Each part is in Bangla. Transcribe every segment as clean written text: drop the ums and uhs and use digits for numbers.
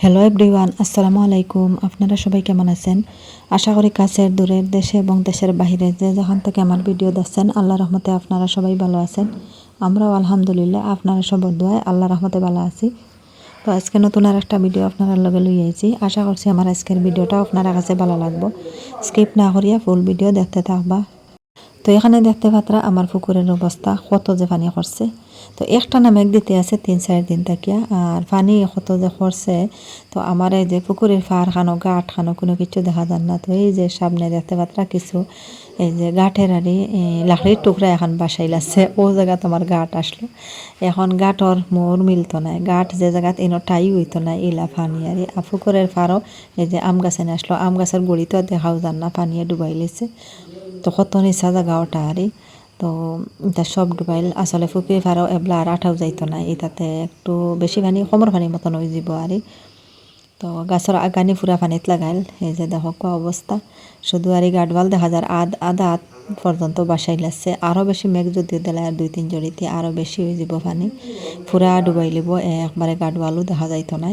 হ্যালো এভরিওয়ান, আসসালামু আলাইকুম। আপনারা সবাই কেমন আছেন? আশা করি কাছের দূরের দেশে এবং দেশের বাইরে যে যেখান থেকে আমার ভিডিও দেখছেন আল্লাহ রহমতে আপনারা সবাই ভালো আছেন। আমরাও আলহামদুলিল্লাহ আপনারা সবার দোয়ায় আল্লাহ রহমতে ভালো আছি। তো আজকে নতুন আর একটা ভিডিও আপনারা লগে লই আইছি। আশা করছি আমার আজকের ভিডিওটা আপনারা কাছে ভালো লাগবো। স্কিপ না করিয়া ফুল ভিডিও দেখতে থাকবা। তো এখানে দেখতে পাত্রা আমার পুকুরের অবস্থা কত যে পানি করছে। তো একটা না মেঘ দিতে আছে 3-4 দিন থাকিয়া, আর পানি কত যে করছে। তো আমার এই যে পুকুরের ফার খানো গাঠ খানো কোনো কিছু দেখা যান না। তো এই যে সামনে দেখতে পাত্রা কিছু এই যে গাঠের আরি লাকড়ির টুকরা এখন বাসাই লাগছে, ও জায়গা তোমার গাঠ আসলো। এখন গাঠর মোর মিলতো নাই, গাঠ যে জায়গাত এনো টাই হইতো না ইলা পানি আরি পুকুরের ফারও এই যে আম গাছে আসলো, আম গাছের গুড়ি তো দেখাও যান না, পানিয়ে ডুবাই লেছে। তো কত নিচা জায়গা ওটা আরি। তো এটা সব ডুবাইল আসলে ফুকি ফারাও এবলা আর আঠাও যাইতো না, এটাতে একটু বেশি পানি কমর পানি মতন হয়ে যাব আরি। তো গাছের আগানি ফুরা পানিত লাগাইল, এই যে দেখো কোয়া অবস্থা। শুধু আর এই গাডওয়াল দেখা যায় আধা হাত পর্যন্ত বাসাই লাগছে। আরও বেশি মেঘ যদিও দিলে আর 2-3 জড়িতে আরও বেশি হয়ে যাব পানি, ফুরা ডুবাই লিব, একবারে গাডওয়ালও দেখা যাইতো না।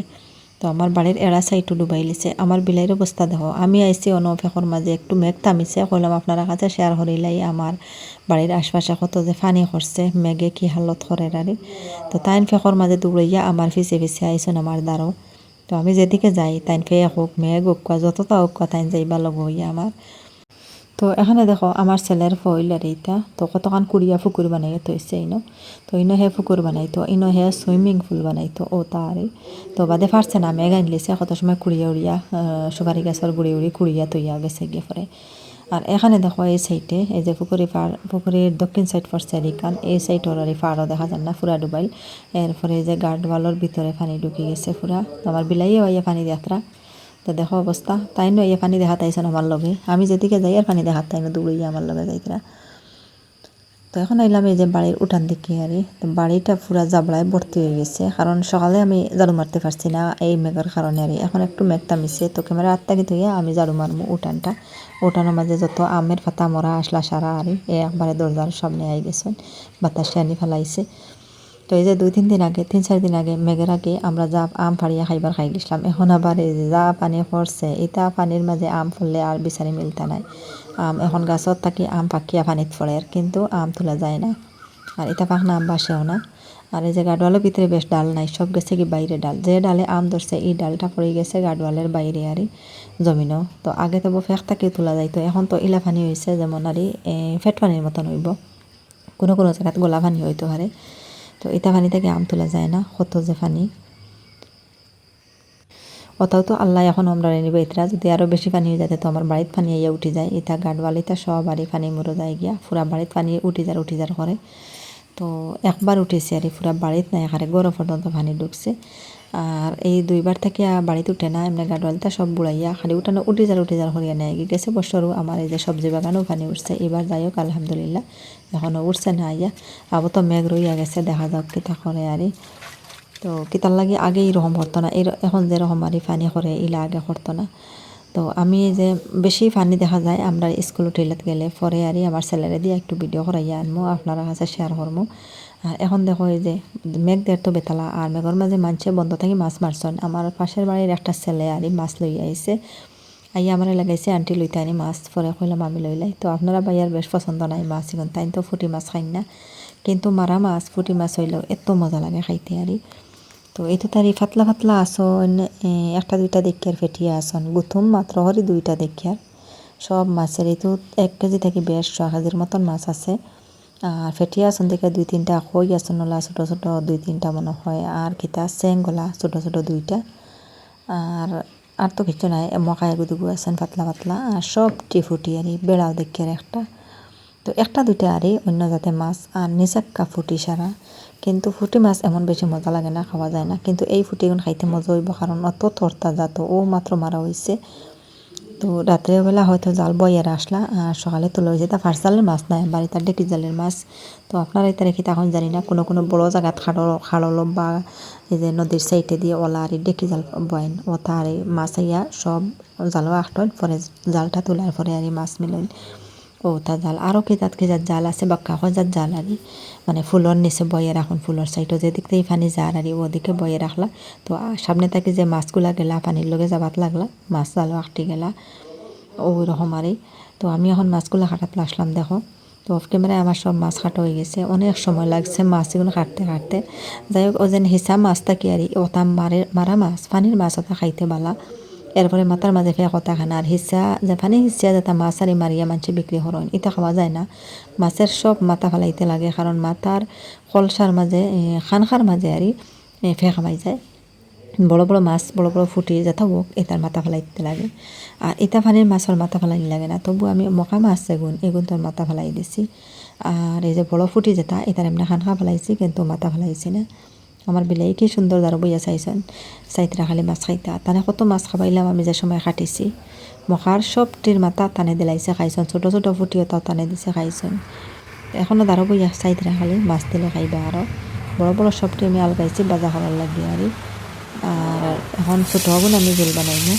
তো আমার বাড়ির এড়া সাইটও ডুবাই লিছে। আমার বিলাইয়ের অবস্থা দেখো, আমি আইসি ফেকর মাঝে একটু মেঘ থামিছে, কইলাম আপনারা কাছে শেয়ার করিলাই আমার বাড়ির আশপাশে কত যে ফানি করছে, মেঘে কি হালত করে রারি। তো তাইন ফেকর মাঝে দৌড়াইয়া আমার ফিসে ফিসে আইসন আমার দ্বারও। তো আমি যেদিকে যাই তাইন ফেয়ে হোক মেঘ হোক যতটা হোক তাইন যাইবা লগ হইয়া আমার। তো এখানে দেখো আমার ছেলের ফইলার এইটা তো কতক্ষণ কুড়িয়া পুকুর বানাইয়া থইছে ইনো। তো ইনো হে পুকুর বানাইতো, ইনো হে সুইমিং পুল বানাইতো ও তারে। তো বাদে পারছে না, মেঘ আনলিছে কত সময় কুড়িয়া উড়িয়া সুপারি গাছের গুড়ি উড়ি কুড়িয়া তৈয়া গেছে গিয়ে পরে। আর এখানে দেখো এই সাইডে এই যে পুকুরের দক্ষিণ সাইড পড়ছে এদিকান, এই সাইডের আর ফাড়ও দেখা যান না, ফুরা ডুবাইল। এরপরে যে গার্ডওয়ালের ভিতরে পানি ঢুকে গেছে ফুরা। তো আমার বিলাইয়ে হইয়া পানি যাত্রা। তো দেখো অবস্থা, তাই নয় ইয়ে পানি দেখা তাইছেন আমার লগে, আমি যেদিকে যাই আর পানি দেখা তাই না দৌড়িয়ে আমার লগে যাইতরা। তো এখন আইলাম এই যে বাড়ির উঠান দিকে আরে। তো বাড়িটা পুরা জাবড়ায় ভর্তি হয়ে গেছে, কারণ সকালে আমি ঝাড়ু মারতে পারছি না এই মেঘের কারণে আরে। এখন একটু মেঘ থামিছে, তো ক্যামেরা আত্মাকি ধুইয়া আমি ঝাড়ু মারবো উঠানটা। উঠানের মাঝে যত আমের পাতা মরা আসলা সারা আরে একবারে দরজার সামনে আই গেছেন, বাতাসে আনি ফেলাইছে। তো এই যে 2-3 দিন আগে 3-4 দিন আগে মেঘের আগে আমরা যা আম ফাড়িয়া খাইবার খাই গেছিলাম, এখন আবার এই যে যা পানি পড়ছে এটা পানির মাঝে আম ফুললে আর বিচারি মিলতা নাই। আম এখন গাছত থাকি আম পাকিয়া পানিত পড়ে, কিন্তু আম তোলা যায় না। আর এটা পাখনা আম বাসেও না। আর এই যে গাডওয়ালের ভিতরে বেশ ডাল নাই, সব গেছে কি বাইরে ডাল, যে ডালে আম ধরছে এই ডালটা পড়ে গেছে গাডওয়ালের বাইরে আরই জমিনও। তো আগে তো ফেক থাকি তোলা যাইতো, এখন তো ইলা পানি হয়েছে যেমন আরই ফেট পানির মতন হইব, কোনো কোনো জায়গাত গোলা পানি হইতে পারে। তো এটা পানি থেকে আম তোলা যায় না, কত যে পানি। ওটাও তো আল্লাহ এখন আমরা নিব, এটা যদি আরও বেশি পানি হয়ে যায় তো আমার বাড়িত পানি আইয়া উঠে যায়, এটা গাডওয়াল এটা সব বাড়ি পানি মরে যায় গিয়া, পুরা বাড়িত পানি উঠি যার করে। তো একবার উঠেছে আর পুরা বাড়িত নাই, এখানে গরম পর্যন্ত পানি ঢুকছে। আর এই 2বার থেকে বাড়িতে উঠে না, এমনি গাডওয়ালটা সব বুড়াইয়া খালি উঠানো উঠি যার করিয়া নেয় গেছে। বছরও আমার এই যে সবজি বাগানেও পানি উঠছে, এবার যাই হোক আলহামদুলিল্লাহ এখনও উঠছে না আইয়া। আবু তো মেঘ রইয়া গেছে, দেখা যাক কিতা করে আরে। তো কিতার লাগে আগে এরকম করতো না, এখন যেরকম আর পানি করে ইলা আগে করতো না। তো আমি যে বেশি পানি দেখা যায় আমরা স্কুল টয়লেট গেলে পরে আরই আমার ছেলেরে দিয়ে একটু ভিডিও করাইয়া আনবো, আপনারা কাছে শেয়ার করবো। আর এখন দেখো এই যে মেঘ দের তো বেতালা, আর মেঘর মাঝে মানছে বন্ধ থাকি মাছ মারছেন। আমার পাশের বাড়ির একটা ছেলে আরই মাছ লই আইছে, আইয়া আমার লাগাইছে আন্টি লইতে আনি মাছ, পরে কইলাম আমি লইলাই। তো আপনারা ভাইয়ার বেশ পছন্দ নাই মাছ, এখন তাই তো ফুটি মাছ খাই না, কিন্তু মারা মাছ ফুটি মাছ হইলেও এত মজা লাগে খাইতে আরই। তো এই তো তারি ফাতলা ফাতলা আসন, একটা দুইটা দেখিয়ার ফেটিয়া আসন গুথুম মাত্র হরি 2টা দেখিয়ার সব মাছের এই তো 1 কেজি থেকে বেশ 1 কেজির মতন মাছ আছে। আর ফেটিয়া আসন থেকে 2-3টা কই আসন ওলা ছোটো ছোটো 2-3টা মনে হয়, আর কিতা চেঙ্গলা ছোটো ছোটো 2টা। আর আর তো কিছু নাই, মকায় গুদুগু আছেন পাতলা পাতলা, আর সব ফুটি আর বেড়াও দেখিয়ার একটা। তো একটা দুইটা আরই অন্য জাতে মাছ, আর নিচাক্কা ফুটি সারা। কিন্তু ফুটি মাছ এমন বেশি মজা লাগে না, খাওয়া যায় না, কিন্তু এই ফুটিগুন খাইতে মজা হইব কারণ অত তরতা জাত ও মাত্র মারা হয়েছে। তো রাত্রেবেলা হয়তো জাল বইয়ের আসলা, আর সকালে তুলে হয়েছে তা ফার্স্ট জালের মাছ নাই বাড়ি, তার ডেকি জালের মাছ। তো আপনারা এটা রেখে তখন জানি না, কোনো কোনো বড়ো জায়গাত খাড়লো বা এই যে নদীর সাইডে দিয়ে ওলা আর ডেকি জাল বয়েন ও তার মাছ আইয়া সব জালও আটন পরে জালটা তোলার পরে আর মাছ মিলেন। ও তা জাল আরও কেজাত জাল আছে বা কাগজাত জাল আরি মানে ফুলর নিচে বয়ে রাখুন ফুলর সাইডও যেদিক থেকে পানি যার আরি ওদিকে বয়ে রাখলা তো সামনে থাকি যে মাছগুলা গেলা পানির লগে যাবাত লাগলা মাছ জালও আটটি গেলা ওই রকম আরি তো আমি এখন মাছগুলা কাটাতে আসলাম দেখো তো অফ ক্যামেরায় আমার সব মাছ কাটা হয়ে গেছে অনেক সময় লাগছে মাছগুলো কাটতে যাই হোক ও যেন হিসাব মাছটা কি আর ওটা মারা মাছ পানির মাছ ওটা খাইতে বালা এরপরে মাথার মাঝে ফেয়া কথা খানা আর হিসা যে পানি হিসা যেটা মাছ আর মারিয়া মানুষ বিক্রি করেন এটা খাওয়া যায় না মাছের সব মাথা ফেলাইতে লাগে কারণ মাথার কলসার মাঝে খানখার মাঝে আর ফে খামাই যায় বড় বড় মাছ বড় বড় ফুটি যেটা হোক এটার মাথা ফেলাইতে লাগে আর এটা পানির মাছের মাথা ফেলাই লাগে না তবু আমি মকা মাছ এগুন তোর মাথা ফেলাই দিছি আর এই যে বড় ফুটি যেটা এটার এমনি খানখা ফেলাইছি কিন্তু মাথা ফেলাইছি না আমার বিলাই কি সুন্দর দাঁড়ো বইয়া চাইছেন চাইতরা খালি মাছ খাইতা তানে কত মাছ খাবাইলাম আমি যে সময় কাটিছি মখার সবটির মাথা টানে দিলাইছে খাইছেন ছোটো ছোটো ফুটিও তাও টানে দিছে খাইছেন এখনও দাঁড়ো বইয়া চাইতরা খালি মাছ দিলে খাইবা আরও বড় বড় সবটি আমি আলগাইছি বাজা করার লাগে আর এখন ছোটো আগুন আমি জোল বানাইমু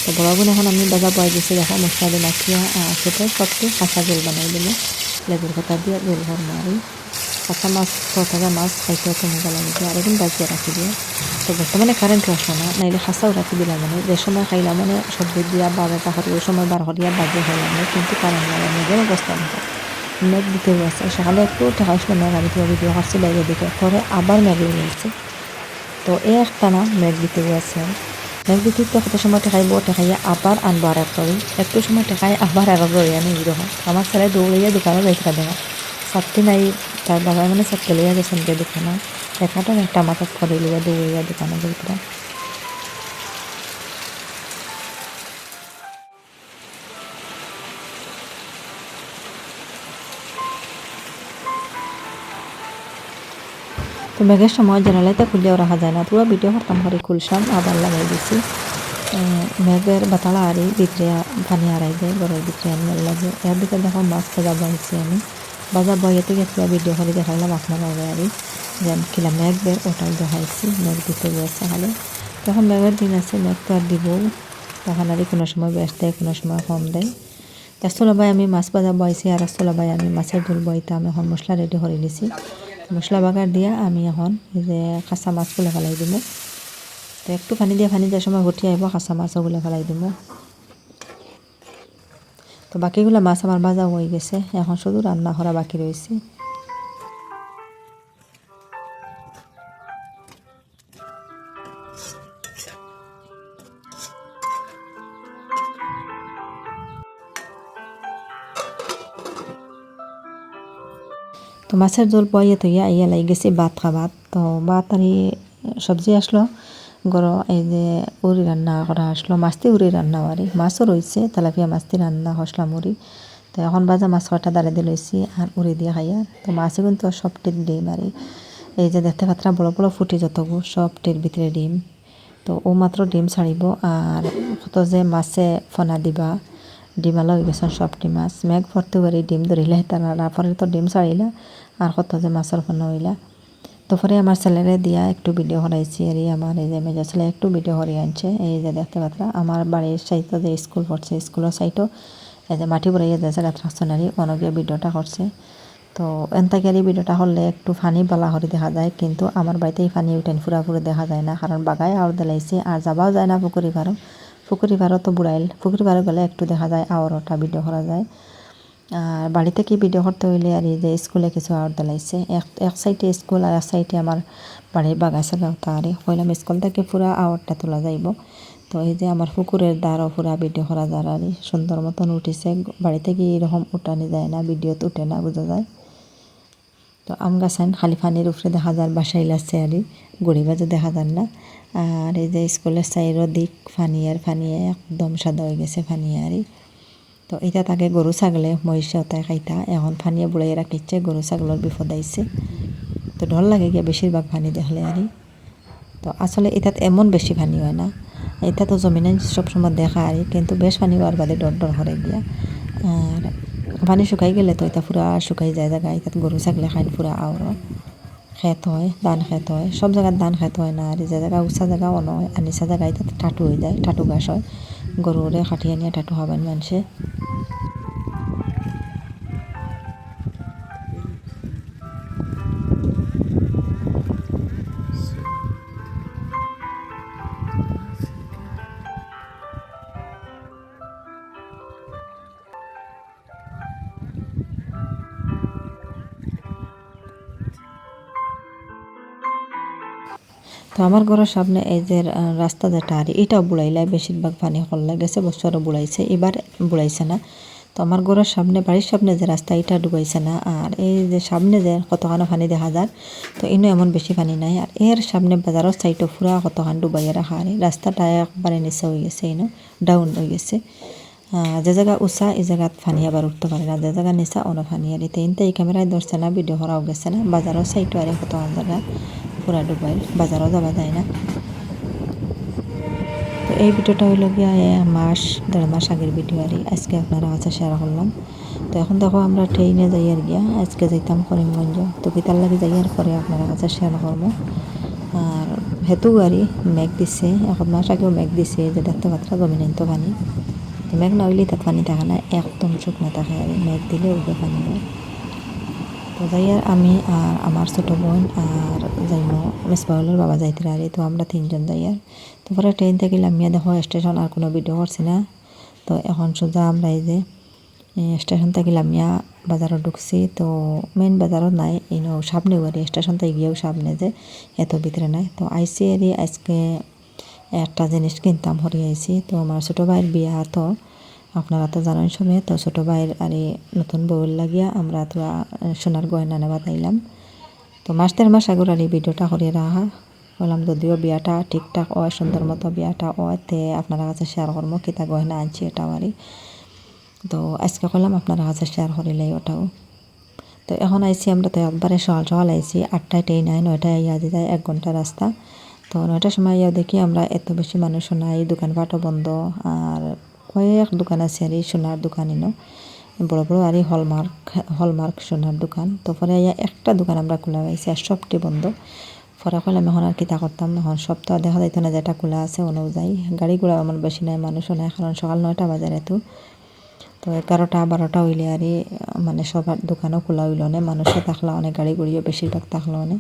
তো বড় আগুন এখন আমি বাজা বয়াই দিছি দেখো মশলা দিয়ে মাখিয়া ছোটো সবটি কাঁচা জোল বানাই দিলে লেবুর কথা দিয়ে জোল করবো আর কাঁচা মাছ তরতাজা মাছ খাইতে অত মজা লাগে আর এখন বাজিয়ে রাখি দিয়ে তো বর্তমানে কারেন্ট আসে না নাইলে খাঁচাও রাখি দিলাম মানে যে সময় খাইলাম মানে সবজি দিয়া বারোটা করি ওই সময় বার করিয়া বাজিয়ে খাইলাম কিন্তু কারেন্ট লাগে নিজের অবস্থা না মেঘ দিতে আছে সকালে একটু ঠেকা আসলো মেঘ আমি তোমার ভিডিও করছি বাইরে দিকে পরে আবার মেঘ লেগে গেছে তো একটানা মেঘ দিতে আছে মেঘ দিতে কত সময় ঠেকাইয়া আবার আনবো আর একটু সময় ঠেকাই আবার আর ধরে আনি এরকম আমার ছেলে দৌড়াইয়া দোকানে যাইতে দেখা সাতটি নাই তার বাবা মানে সাতকে লইয়া গেছেন যে দোকানে একটা মাথাত করে লইয়া দৌড়াইয়া দোকানে যাইতে তো মেঘের সময় জানালাইতে খুললেও রাখা যায় না পুরো ভিডিও করতাম করে খুলসাম আবার লাগাই দিছি মেঘের বাতালা আরি ভিতরে পানি আড়াই যায় ঘরের ভিতরে আমি লাগে এর দিকে দেখো মাছ ভাজা বয়েছি আমি বাজা বইয়েতে গেছি ভিডিও করে দেখাইলাম আপনারা আরি যেন কিলা মেঘ বের ওটাও দেখাইছি মেঘ দিতে গেছে খালে তখন মেঘের দিন আছে মেঘ তো আর দিব তখন আর কোনো সময় বেশ দেয় কোনো সময় কম দেয় রাস্তলাবাই আমি মাছ ভাজা বয়েছি আর রাস্তলাবাই আমি মাছের ঝোল বইতাম এখন মশলা রেডি করে নিছি মশলা বাগার দিয়া আমি এখন এই যে কাঁচা মাছগুলো ফেলাই দিব তো একটু পানি যে সময় ঘটি আহিব কাঁচা মাছগুলো ফেলাই দিব তো বাকিগুলো মাছ আমার ভাজা হয়ে গেছে এখন শুধু রান্না করা বাকি রয়েছে তো মাছের ঝোল বইয়ে থইয়া আইয়া লাগি গেছি ভাত খাবাত তো ভাত আর সবজি আসলো গরম এই যে উড়ি রান্না করা আসলো মাছটি উড়ি রান্না আরি মাছও রয়েছে তেলাপিয়া মাছটি রান্না হসলাম উড়ি তো এখন বাজা মাছ কটা দাঁড়িয়ে দিয়ে লইছি আর উড়ি দিয়ে খাইয়া তো মাছে কিন্তু সবটির ডিম আরি এই যে দেখতে পাত্রা বড় বড় ফুটি যতগু সবটির ভিতরে ডিম তো ও মাত্র ডিম ছাড়িব আর কত যে মাছে ফনা দিবা ডিমালা হয়ে গেছেন সবটি মাছ মেঘ ভরতে পারি ডিম ধরিলে তারা পরে তো ডিম ছাড়িলা আর কত যে মাছের ফনা হইলা তো পরে আমার ছেলেরে দিয়া একটু ভিডিও করাইছি আর আমার এই যে মেজর ছেলে একটু ভিডিও করে আনছে এই যে দেখতে পাত্রা আমার বাড়ির সাইডে যে স্কুল পড়ছে স্কুলের সাইডও এই যে মাটি বড়াইয়া দিয়েছে রাত্রাসনারি অনগিয়া ভিডিওটা করছে তো এনতাকারি ভিডিওটা হলে একটু ফানি বালা করে দেখা যায় কিন্তু আমার বাড়িতেই ফানি উঠেন পুরাপুরি দেখা যায় না কারণ বাগায় আওয়ার দিলাইছে আর যাবাও যায় না পুকুরি পাড়ও তো বুড়াইল পুকুরি পাড়ও গেলে একটু দেখা যায় আওয়ারটা ভিডিও করা যায় আর বাড়ি থেকে ভিডিও করতে হইলে আর এই যে স্কুলে কিছু আওয়ার দিলাইছে এক সাইডে স্কুল আর এক সাইডে আমার বাড়ির বাগাইছে গাওতা আর কইলাম স্কুল থেকে পুরা আওয়ারটা তোলা যাইব তো এই যে আমার পুকুরের দ্বারও পুরা ভিডিও করা যায় আর সুন্দর মতন উঠিছে বাড়ি থেকে এরকম উঠানি যায় না ভিডিওতে উঠে না বোঝা যায় তো আম গাছান খালি পানির উপরে দেখা যায় বাসাইল আছে আর গড়ি বাজে দেখা যায় না আর এই যে স্কুলের সাইডের দিক ফানিয়ে একদম সাদা হয়ে গেছে ফানিয়ে আর তো এটা তাকে গরু ছাগলে মহিষে ওটাই খাইতা এখন ফানিয়ে বুড়াই রাখিচ্ছে গরু ছাগলের বিপদ আইছে তো ডর লাগে গিয়া বেশিরভাগ ফানি দেখলে আর তো আসলে এটাত এমন বেশি ফানি হয় না এটা তো জমিনে সবসময় দেখা আর কিন্তু বেশ পানি হওয়ার বাদে ডর হরে গিয়া আর পানি শুকাই গেলে তো এটা পুরা শুকাই যায় জায়গা এটা গরু ছাগলে খাইন পুরা আওর খেত হয় ধান খেত হয় সব জায়গায় ধান খেত হয় না আর যে জায়গা উঁচা জায়গাও নয় আর নিচা জায়গায় এটা টাটু হয়ে যায় টাটু গাছ হয় গরুরে খাটিয়ে নিয়ে টাটু হবেন মানুষে তো আমার ঘরের সামনে এই যে রাস্তা যেটা আর এটাও বুড়াইলাই বেশিরভাগ পানি হল্লা গেছে বছরও বুড়াইছে এবার বুড়াইছে না। তো আমার ঘরের সামনে বাড়ির সামনে যে রাস্তা এটা ডুবাইছে না আর এই যে সামনে যে কতখানো পানি দেখা যায় তো ইনো এমন বেশি পানি নাই আর এর সামনে বাজারের সাইডও পুরা কতখান ডুবাইয়া রাখা আর রাস্তাটা একবারে নিচে হয়ে গেছে ইনো ডাউন হয়ে গেছে। যে জায়গা উঁচা এই জায়গাত পানি আবার উঠতে পারে না যে জায়গা নিচা অনেক পানি আর এতে এই ক্যামেরায় ধরছে না ভিডিও করাও গেছে না বাজারের সাইডও আর কতখান জায়গা পুরা ডুবাইল বাজারও যাওয়া যায় না। তো এই ভিডিওটা হইল গিয়া মাস 1.5 মাস আগের ভিডিও আর আজকে আপনারা কাছে শেয়ার করলাম। তো এখন দেখো আমরা ট্রেনে যাই আর গিয়া আজকে যাইতাম করিমগঞ্জ তো বিতার লাগে যাই আর পরে আপনারা কাছে শেয়ার করবো। আর হেতু গাড়ি মেঘ দিছে 1 মাস আগেও মেঘ দিছে যে দেখতে পাত্রা জমিন তো পানি তো মেঘ না হইলে তার পানি থাকে না একদম শুকনো থাকে আর মেঘ দিলে উঠে পানি হয়। তো যাই আর আমি আর আমার ছোটো বোন আর যাইমো মেসবাউলের বাবা যাইতে আর তো আমরা 3জন যাই আর তো পরে ট্রেন থেকে নামিয়া দেখো স্টেশন আর কোনো ভিডিও করছি না। তো এখন সোজা আমরা এই যে স্টেশন থেকে নামিয়া বাজারও ঢুকছি তো মেন বাজারও নাই ইনো সামনে বাড়ি স্টেশন থেকে গিয়েও সামনে যে এত ভিতরে নাই তো আইসি এরি আজকে একটা জিনিস কিনতাম হরি আইসি তো আমার ছোটো ভাইয়ের বিয়া তো আপনারা তো জানেন সবে তো ছোটো ভাইয়ের আর নতুন বউয়ের লাগিয়া আমরা তো সোনার গয়না নেওয়া তাইলাম। তো মাস 1.5 মাস আগর আর এই ভিডিওটা করে রাখা বললাম যদিও বিয়াটা ঠিকঠাক হয় সুন্দর মতো বিয়াটা হয় তে আপনারা কাছে শেয়ার করবো কিতা গয়না আনছি এটাও আর তো আজকে করলাম আপনারা কাছে শেয়ার করিলাই ওটাও। তো এখন আইসি আমরা তো একবারে সকাল সকাল আইসি 8টায় ট্রেন আয় 9টায় ইয়া যায় 1 ঘন্টা রাস্তা। তো 9টার সময় ইয়া দেখি আমরা এত বেশি মানুষ নাই দোকানপাটও বন্ধ আর কয়েক দোকান আছে আর সোনার দোকান ইনো বড় বড় আর হলমার্ক সোনার দোকান তো পরে একটা দোকান আমরা খোলা পাইছি আর সবটি বন্ধ। পরে কইলাম এখন আর কিতা করতাম এখন সব তো দেখা যাইতো না যেটা খোলা আছে ওনাও যাই গাড়ি ঘোড়া আমার বেশি নাই মানুষও নাই কারণ সকাল 9টা বাজার এত তো 11টা 12টা হইলে আর মানে সবার দোকানও খোলা হইল না মানুষও থাকলো অনেক গাড়ি ঘুরিও বেশিরভাগ থাকলো না।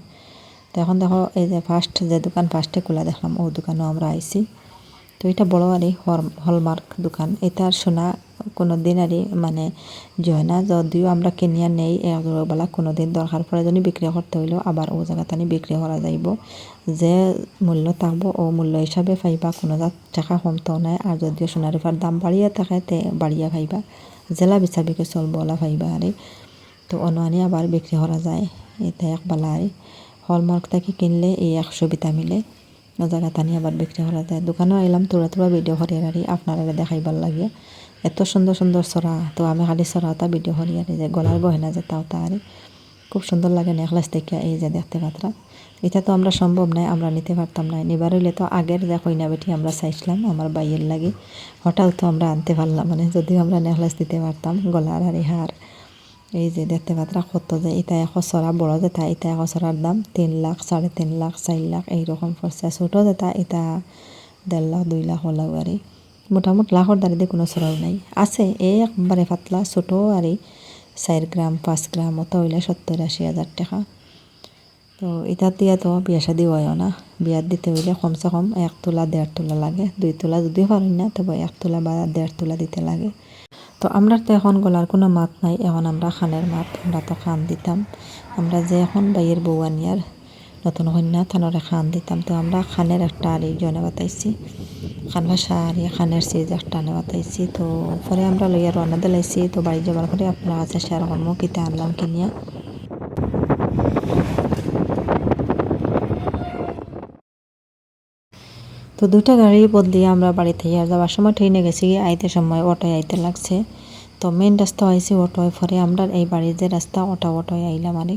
তো এখন দেখো এই যে ফার্স্ট যে দোকান ফার্স্টে খোলা দেখলাম ও দোকানেও আমরা আইছি। তো এটা বড় আর হলমার্ক দোকান এটা সোনা কোনো দিন আর মানে জয় না যদিও আমরা কিনিয়া নেই একবেলা কোনো দিন দরকার পড়ে যদি বিক্রি করতে হইলেও আবার ও জায়গাতে বিক্রি করা যাইব যে মূল্য থাকবো ও মূল্য হিসাবে পাইবা কোনো টাকা কমতেও নাই আর যদিও সোনা রূপার দাম বাড়িয়া থাকে তে বাড়িয়া পাইবা জেলা বিচাবিকে চলবো ওলা পাইবা আর তো অনানি আবার বিক্রি করা যায় এটা একবেলা আর হলমার্ক থেকে কিনলে এই 100 বিতা মিলে ও জায়গা তানি আবার বিক্রি করা যায়। দোকানেও আইলাম তোরা ভিডিও করিয়ার আর আপনারা দেখাইবার লাগে এত সুন্দর সুন্দর সরা তো আমি খালি সরাটা ভিডিও করি আর যে গলার গহনা যেটা ওটা আর খুব সুন্দর লাগে নেকলেস থেকে এই যে দেখতে পাত্রা এটা তো আমরা সম্ভব নাই আমরা নিতে পারতাম না নিবার হইলে তো আগের যে কইনা বেটি আমরা চাইছিলাম আমার বাইয়ের লাগে হঠাৎ তো আমরা আনতে পারলাম মানে যদিও আমরা নেকলেস দিতে পারতাম গলার আর হার এই যে দেখতে পাত্রা কত যে এটা 100 বড় যেটা এটা 100 দাম 3 লাখ 3.5 লাখ 4 লাখ এইরকম পড়ছে ছোটো যেটা এটা 1.5 লাখ 2 লাখ হলো আর মোটামুটি লাখর দাঁড়িয়ে কোনো সরাও নাই আছে একবারে পাতলা ছোটো আর 4 গ্রাম 5 গ্রাম মতো হইলে 70-80 হাজার টাকা। তো এটা দিয়া তো বিয়া শাদি হয়ও না বিয়ার দিতে হইলে কমসে কম 1 তোলা 1.5 তোলা লাগে 2 তোলা যদিও পারেন না তবে 1 তোলা বা 1.5 তোলা দিতে লাগে। তো আমরা তো এখন গলার কোনো মাত নাই এখন আমরা খানের মাত আমরা তো খান দিতাম আমরা যে এখন বাইয়ের বউ আনিয়ার নতুন কন্যা থানরে খান দিতাম তো আমরা খানের একটা আর জনে বাতাইছি খান ভাষা আর খানের সিজ একটা আনে বাতাইছি তো পরে আমরা লইয়া রওনা দিলাইছি তো বাড়ি যাবার পরে আপনার কাছে শেয়ার করবো কিতা আনলাম কিনিয়া। তো 2টা গাড়ি বদলিয়ে আমরা বাড়িতে যাওয়ার সময় ট্রেনে গেছি আইতে সময় অটোয় আইতে লাগছে তো মেন রাস্তা আইছি অটোয় পরে আমরা এই বাড়ির যে রাস্তা অটোয় আইলাম আরে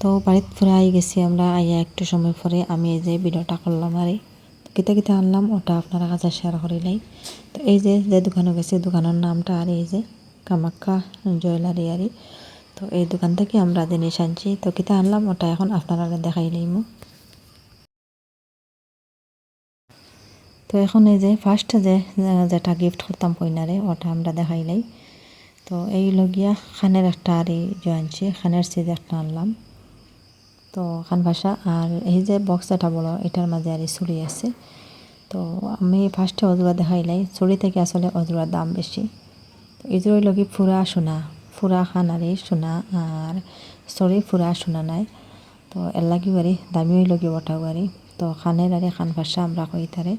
তো বাড়িতে পরে আই গেছি আমরা আইয়া একটু সময় পরে আমি এই যে ভিডিওটা করলাম আরে কিতা কিতা আনলাম ওটা আপনারা কাছে শেয়ার করিলাই। তো এই যে দোকানে গেছি দোকানের নামটা আর এই যে কামাখ্যা জুয়েলারি আরে তো এই দোকান থেকে আমরা জিনিস আনছি তো কিতা আনলাম ওটা এখন আপনারা দেখাইলাইমু। তো এখন এই যে ফার্স্ট যেটা গিফট করতাম কইনারে ওটা আমরা দেখাইলাই। তো এই লগিয়া খানের একটা আর আনছি খানের সিজ একটা আনলাম তো খান ভাষা আর এই যে বক্স এটা বড় এটার মাঝে আর ছুরি আছে। তো আমি ফার্স্টে অজুরা দেখাইলাই ছুরি থেকে আসলে অজুরার দাম বেশি তো এই লগি ফুরা খান আর সোনা আর ছুরি ফুরা সোনা নাই তো এর লাগি বাড়ি দামি ওই লগি ওটাও বাড়ি। তো তো খানের আরে খান ভাষা আমরা কই তারে।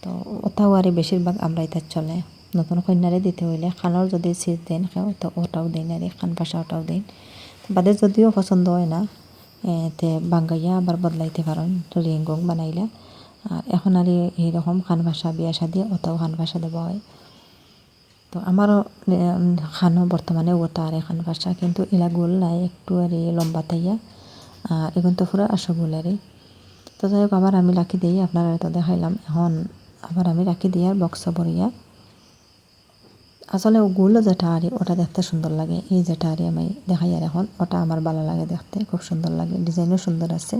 তো ওটাও আরে বেশিরভাগ আমরা এটা চলে নতুন কন্যারে দিতে হইলে খানোর যদি সিট দেন কেউ তো ওটাও দেন আরে খান ভাষা ওটাও দেন বাদে যদিও পছন্দ হয় না তে বাঙ্গাইয়া আবার বদলাইতে পারেন রিঙ্গং বানাইলা আর এখন আর এইরকম খান ভাষা বিয়া শাদি ওটাও খান ভাষা দেওয়া হয়। তো আমারও খানো বর্তমানে ওটা আর খান ভাষা কিন্তু এলা গোল নাই একটু আর লম্বা তাইয়া আর এখন তো পুরো আসগুলারে। তো যাই হোক আবার আমি রাখি দিই আপনারা তো দেখাইলাম এখন আবার আমি রাখি দিই আর বক্স ভরিয়া। আসলে ওগুলো যেটা আর ওটা দেখতে সুন্দর লাগে এই যেটা আর আমি দেখাই আর এখন ওটা আমার ভালো লাগে দেখতে খুব সুন্দর লাগে ডিজাইনও সুন্দর আছে।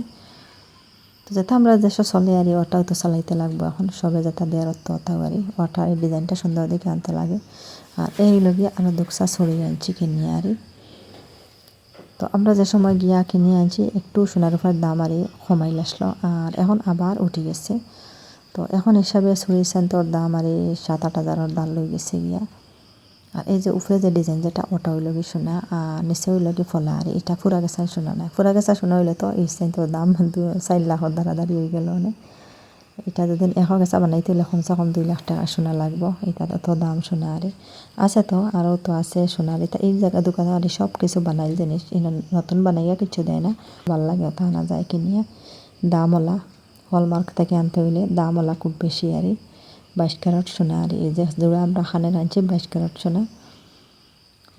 তো যেটা আমরা যেসব চলে আর ওটাও তো চালাইতে লাগবো এখন সবে যেটা দেওয়ার ওটাও আর ওটার এই ডিজাইনটা সুন্দর দেখে আনতে লাগে। আর এই লগে আরও দুকসা ছড়িয়ে আনছি কিনে আর তো আমরা যে সময় গিয়া কিনে আনছি একটু সোনার উপর দাম আর কমাইল আসলো আর এখন আবার উঠে গেছে। তো এখন হিসাবে ছুরি সেন্টর দাম আর 7-8 হাজারের দাম লই গেছে গিয়া। আর এই যে উপরে যে ডিজাইন যেটা ওটা হইল কি সোনা আর নিচে হইল কি ফলা আর এটা ফুরা গেছা সোনা না ফুরা গেছা সোনা হইলে তো এই সেন্টর দাম 4 লাখের দাঁড়াদাঁড়ি হয়ে গেল না। এটা যদি 1 গেছা বানাইতে হলে কমসে কম 2 লাখ টাকা সোনা লাগবো এটা তো দাম সোনা আরে আছে তো আরও তো আছে সোনার এটা এই জায়গা দোকানে আর সব কিছু বানাইল জিনিস নতুন বানাইয়া কিছু দেয় না ভাল লাগে ওটা আনা যায় কিনিয়া দামওয়ালা হলমার্ক থেকে আনতে হইলে দামওয়ালা খুব বেশি আর 22 ক্যারেট সোনা আর এই যে জোড়া আমরা খানের আনছি 22 ক্যারেট সোনা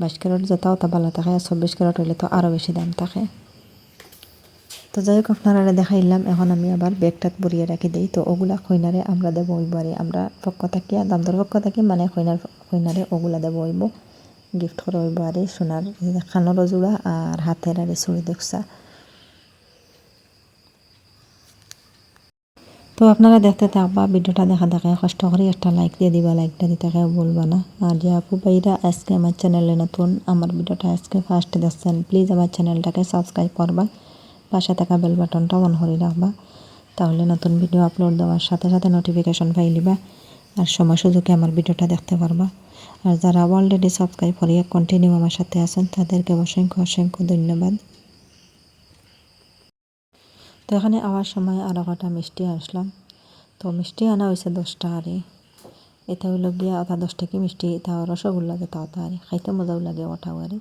22 ক্যারেট যেটাও তা ভালো থাকে আর 24 ক্যারেট হইলে তো আরও বেশি দাম থাকে। তো যাই হোক আপনারা দেখাইলাম এখন আমি আবার ব্যাগটাত ভরিয়ে রাখি দিই। তো ওগুলা কইনারে আমরা দেবো ওইবারে আমরা পক্ষ থাকি দামদর পক্ষ থাকি মানে কইনারে ওগুলা দেবো হইব গিফট করা হইব আর সোনার খানোরও জোড়া আর হাতের আর চুড়ি দেখছা। তো আপনারা দেখতে থাকবা ভিডিওটা দেখা দেখে কষ্ট করে একটা লাইক দিয়ে দিবা লাইকটা দিতে কেউ বলবা না। আর যে আপু ভাইরা আজকে আমার চ্যানেলে নতুন আমার ভিডিওটা আজকে ফার্স্ট দেখছেন প্লিজ আমার চ্যানেলটাকে সাবস্ক্রাইব করবা পাশে থাকা বেল বাটনটা অন করে রাখবা তাহলে নতুন ভিডিও আপলোড দেওয়ার সাথে সাথে নোটিফিকেশন পাইলিবা আর সময় সুযোগে আমার ভিডিওটা দেখতে পারবা। আর যারা অলরেডি সাবস্ক্রাইব করিয়া কন্টিনিউ আমার সাথে আছেন তাদেরকে অসংখ্য অসংখ্য ধন্যবাদ। তো এখানে আওয়ার সময় আরও কটা মিষ্টি আসলাম। তো মিষ্টি আনা হয়েছে 10টা আরে এটা হইল গিয়া ওটা 10 টাকি মিষ্টি তাও রসগোল্লা যেটা ওটা আরে খাইতে মজাও লাগে ওটাও আরে।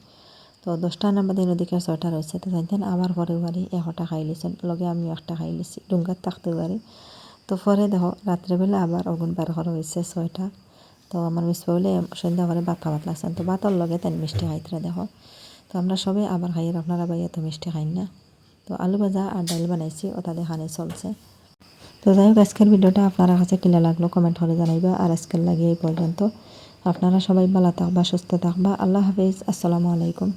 তো 10টা আনার বাদে ওদিকে 6টা রয়েছে তো জানতেন আবার পরে বাড়ি 1টা খাই লিছেন লগে আমি একটা খাই লিছি ডুঙ্গার থাকতে পারি। তো পরে দেখো রাত্রেবেলা আবার অগুন বার করা হয়েছে 6টা। তো আমার মিস বলে সন্ধ্যা করে ভাত খাওয়াত লাগছেন তো ভাতর লগে তাই মিষ্টি খাইতে দেখো। তো আমরা সবাই আবার খাই আপনারা ভাই এত মিষ্টি খাই না। তো আলু ভাজা আর ডাল বানাইছি ওটা দেখানে চলছে। তো যাই হোক আজকের ভিডিওটা আপনারা কাছে কিলা লাগলো কমেন্ট করে জানাইবা আর আজকের লাগে এই পর্যন্ত। আপনারা সবাই ভালো থাকবা সুস্থ থাকবা আল্লাহ হাফেজ আসসালামু আলাইকুম।